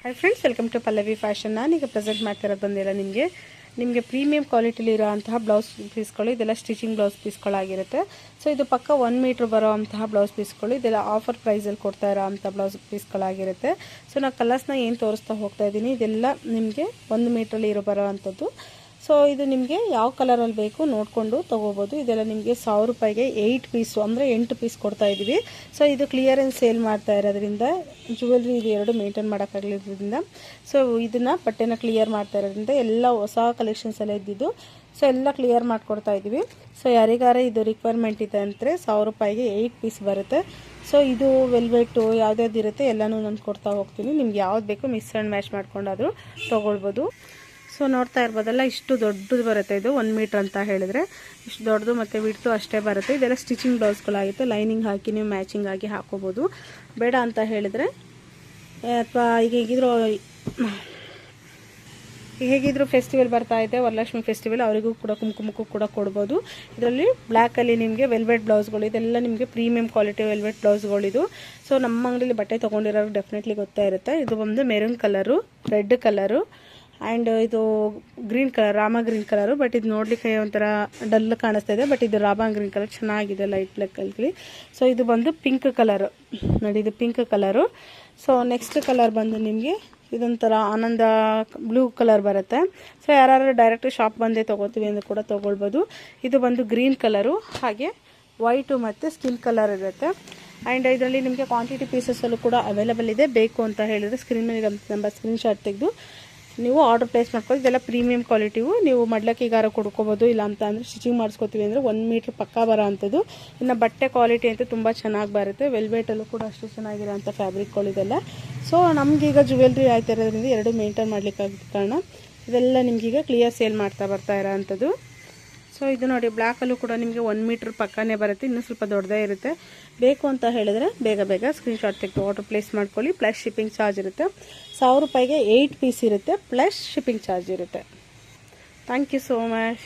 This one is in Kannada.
Hi friends, welcome to Pallavi fashion. ನಾನೀಗ ಪ್ರೆಸೆಂಟ್ ಮಾಡ್ತಿರೋದು ಬಂದಿಲ್ಲ ನಿಮಗೆ ಪ್ರೀಮಿಯಂ ಕ್ವಾಲಿಟಿಲಿ ಇರೋಂತಹ ಬ್ಲೌಸ್ ಪೀಸ್ಗಳು. ಇದೆಲ್ಲ ಸ್ಟಿಚಿಂಗ್ ಬ್ಲೌಸ್ ಪೀಸ್ಗಳಾಗಿರುತ್ತೆ. ಸೊ ಇದು ಪಕ್ಕ 1 ಮೀಟ್ರ್ ಬರೋವಂತಹ ಬ್ಲೌಸ್ ಪೀಸ್ಗಳು. ಇದೆಲ್ಲ ಆಫರ್ ಪ್ರೈಸಲ್ಲಿ ಕೊಡ್ತಾ ಇರೋಂಥ ಬ್ಲೌಸ್ ಪೀಸ್ಗಳಾಗಿರುತ್ತೆ. ಸೊ ನಾನು ಕಲರ್ಸ್ನ ಏನು ತೋರಿಸ್ತಾ ಹೋಗ್ತಾ ಇದ್ದೀನಿ, ಇದೆಲ್ಲ ನಿಮಗೆ 1 ಮೀಟ್ರಲ್ಲಿ ಬರೋ ಅಂಥದ್ದು. ಸೊ ಇದು ನಿಮಗೆ ಯಾವ ಕಲರಲ್ಲಿ ಬೇಕು ನೋಡಿಕೊಂಡು ತೊಗೋಬೋದು. ಇದೆಲ್ಲ ನಿಮಗೆ 1000 ರೂಪಾಯಿಗೆ 8 ಪೀಸು ಅಂದರೆ 8 ಪೀಸ್ ಕೊಡ್ತಾ ಇದ್ದೀವಿ. ಸೊ ಇದು ಕ್ಲಿಯರೆನ್ಸ್ ಸೇಲ್ ಮಾಡ್ತಾ ಇರೋದ್ರಿಂದ, ಜ್ಯುವೆಲ್ರಿ ಇದು ಎರಡು ಮೇಂಟೈನ್ ಮಾಡೋಕ್ಕಾಗಲಿರೋದ್ರಿಂದ, ಸೊ ಇದನ್ನು ಬಟ್ಟೆನ ಕ್ಲಿಯರ್ ಮಾಡ್ತಾ ಇರೋದ್ರಿಂದ ಎಲ್ಲ ಹೊಸ ಕಲೆಕ್ಷನ್ಸ್ ಎಲ್ಲ ಇದ್ದಿದ್ದು. ಸೊ ಎಲ್ಲ ಕ್ಲಿಯರ್ ಮಾಡಿಕೊಡ್ತಾ ಇದ್ದೀವಿ. ಸೊ ಯಾರಿಗಾರ ಇದು ರಿಕ್ವೈರ್ಮೆಂಟ್ ಇದೆ ಅಂದರೆ 1000 ರೂಪಾಯಿಗೆ 8 ಪೀಸ್ ಬರುತ್ತೆ. ಸೊ ಇದು ವೆಲ್ವೆಟ್ಟು ಯಾವ್ದು ಇರುತ್ತೆ ಎಲ್ಲನೂ ನಾನು ಕೊಡ್ತಾ ಹೋಗ್ತೀನಿ. ನಿಮ್ಗೆ ಯಾವ್ದು ಬೇಕೋ ಮಿಕ್ಸ್ ಆ್ಯಂಡ್ ಮ್ಯಾಚ್ ಮಾಡ್ಕೊಂಡಾದರೂ ತೊಗೊಳ್ಬೋದು. ಸೊ ನೋಡ್ತಾ ಇರ್ಬೋದಲ್ಲ, ಇಷ್ಟು ದೊಡ್ಡದು ಬರುತ್ತೆ. ಇದು 1 ಮೀಟ್ರ್ ಅಂತ ಹೇಳಿದ್ರೆ ಇಷ್ಟು ದೊಡ್ಡದು ಮತ್ತು ವಿಡ್ತು ಅಷ್ಟೇ ಬರುತ್ತೆ. ಇದೆಲ್ಲ ಸ್ಟಿಚಿಂಗ್ ಬ್ಲೌಸ್ಗಳಾಗಿತ್ತು. ಲೈನಿಂಗ್ ಹಾಕಿ ನೀವು ಮ್ಯಾಚಿಂಗ್ ಆಗಿ ಹಾಕೋಬೋದು. ಬೇಡ ಅಂತ ಹೇಳಿದರೆ ಅಥವಾ ಈಗ ಹೇಗಿದ್ರು ಫೆಸ್ಟಿವಲ್ ಬರ್ತಾ ಇದೆ, ವರಲಕ್ಷ್ಮಿ ಫೆಸ್ಟಿವಲ್, ಅವರಿಗೂ ಕೂಡ ಕುಂಕುಮಕ್ಕೂ ಕೂಡ ಕೊಡ್ಬೋದು. ಇದರಲ್ಲಿ ಬ್ಲ್ಯಾಕಲ್ಲಿ ನಿಮಗೆ ವೆಲ್ವೆಟ್ ಬ್ಲೌಸ್ಗಳು, ಇದೆಲ್ಲ ನಿಮಗೆ ಪ್ರೀಮಿಯಂ ಕ್ವಾಲಿಟಿ ವೆಲ್ವೆಟ್ ಬ್ಲೌಸ್ಗಳಿದು. ಸೊ ನಮ್ಮ ಅಂಗಡಿಲಿ ಬಟ್ಟೆ ತೊಗೊಂಡಿರೋರು ಡೆಫಿನೆಟ್ಲಿ ಗೊತ್ತಾ ಇರುತ್ತೆ. ಇದು ಬಂದು maroon colour, red colour and ಇದು green colour, Rama green colour. But ಇದು ನೋಡಲಿಕ್ಕೆ ಒಂಥರ ಡಲ್ ಕಾಣಿಸ್ತಾ ಇದೆ, ಬಟ್ ಇದು ರಾಮ ಗ್ರೀನ್ ಕಲರ್ ಚೆನ್ನಾಗಿದೆ, ಲೈಟ್ ಬ್ಲ್ಯಾಕಲ್ಲಿ. ಸೊ ಇದು ಬಂದು ಪಿಂಕ್ ಕಲರು ನೋಡಿ, ಇದು pink colour. So next colour ಬಂದು ನಿಮಗೆ ಇದೊಂಥರ ಆನಂದ ಬ್ಲೂ ಕಲರ್ ಬರುತ್ತೆ. ಸೊ ಯಾರು ಡೈರೆಕ್ಟ್ ಶಾಪ್ ಬಂದೇ ತೊಗೋತೀವಿ ಅಂದರೆ ಕೂಡ ತೊಗೊಳ್ಬೋದು. ಇದು ಬಂದು ಗ್ರೀನ್ ಕಲರು, ಹಾಗೆ ವೈಟು ಮತ್ತು ಸ್ಕಿನ್ ಕಲರ್ ಇರುತ್ತೆ. ಆ್ಯಂಡ್ ಇದರಲ್ಲಿ ನಿಮಗೆ ಕ್ವಾಂಟಿಟಿ ಪೀಸಸ್ಸಲ್ಲೂ ಕೂಡ ಅವೈಲೇಬಲ್ ಇದೆ. ಬೇಕು ಅಂತ ಹೇಳಿದರೆ ಸ್ಕ್ರೀನ್ ಮೇಲೆ ನಂಬರ್ ಸ್ಕ್ರೀನ್ಶಾಟ್ ತೆಗೆದು ನೀವು ಆರ್ಡರ್ ಪ್ಲೇಸ್ ಮಾಡ್ಕೊಳ್ಳಿ. ಇದೆಲ್ಲ ಪ್ರೀಮಿಯಂ ಕ್ವಾಲಿಟಿವು. ನೀವು ಮಡ್ಲಕ್ಕಿಗಾರ ಕೊಡ್ಕೋಬೋದು, ಇಲ್ಲ ಅಂತ ಅಂದರೆ ಸ್ಟಿಚಿಂಗ್ ಮಾಡಿಸ್ಕೋತೀವಿ ಅಂದರೆ 1 ಮೀಟ್ರ್ ಪಕ್ಕ ಬರೋ ಅಂಥದ್ದು. ಇನ್ನು ಬಟ್ಟೆ ಕ್ವಾಲಿಟಿ ಅಂತೂ ತುಂಬ ಚೆನ್ನಾಗಿ ಬರುತ್ತೆ. ವೆಲ್ವೆಟಲ್ಲೂ ಕೂಡ ಅಷ್ಟು ಚೆನ್ನಾಗಿರೋ ಅಂಥ ಫ್ಯಾಬ್ರಿಕ್ಗಳಿದೆಲ್ಲ. ಸೊ ನಮಗೀಗ ಜ್ಯುವೆಲ್ರಿ ಆಯ್ತಾ ಇರೋದ್ರಿಂದ ಎರಡು ಮೇಂಟೈನ್ ಮಾಡಲಿಕ್ಕಾಗಿದ್ದ ಕಾರಣ ಇದೆಲ್ಲ ನಿಮಗೀಗ ಕ್ಲಿಯರ್ ಸೇಲ್ ಬರ್ತಾ ಇರೋ ಅಂಥದ್ದು. ಸೊ ಇದು ನೋಡಿ, ಬ್ಲ್ಯಾಕಲ್ಲೂ ಕೂಡ ನಿಮಗೆ 1 ಮೀಟ್ರ್ ಪಕ್ಕನೇ ಬರುತ್ತೆ. ಇನ್ನೂ ಸ್ವಲ್ಪ ದೊಡ್ಡದೇ ಇರುತ್ತೆ. ಬೇಕು ಅಂತ ಹೇಳಿದ್ರೆ ಬೇಗ ಸ್ಕ್ರೀನ್ಶಾಟ್ ತೆಗೆದು ಆರ್ಡರ್ ಪ್ಲೇಸ್ ಮಾಡ್ಕೊಳ್ಳಿ. ಪ್ಲಸ್ ಶಿಪ್ಪಿಂಗ್ ಚಾರ್ಜ್ ಇರುತ್ತೆ. 1000 ರೂಪಾಯಿಗೆ 8 ಪೀಸ್ ಇರುತ್ತೆ, ಪ್ಲಸ್ ಶಿಪ್ಪಿಂಗ್ ಚಾರ್ಜ್ ಇರುತ್ತೆ. Thank you so much.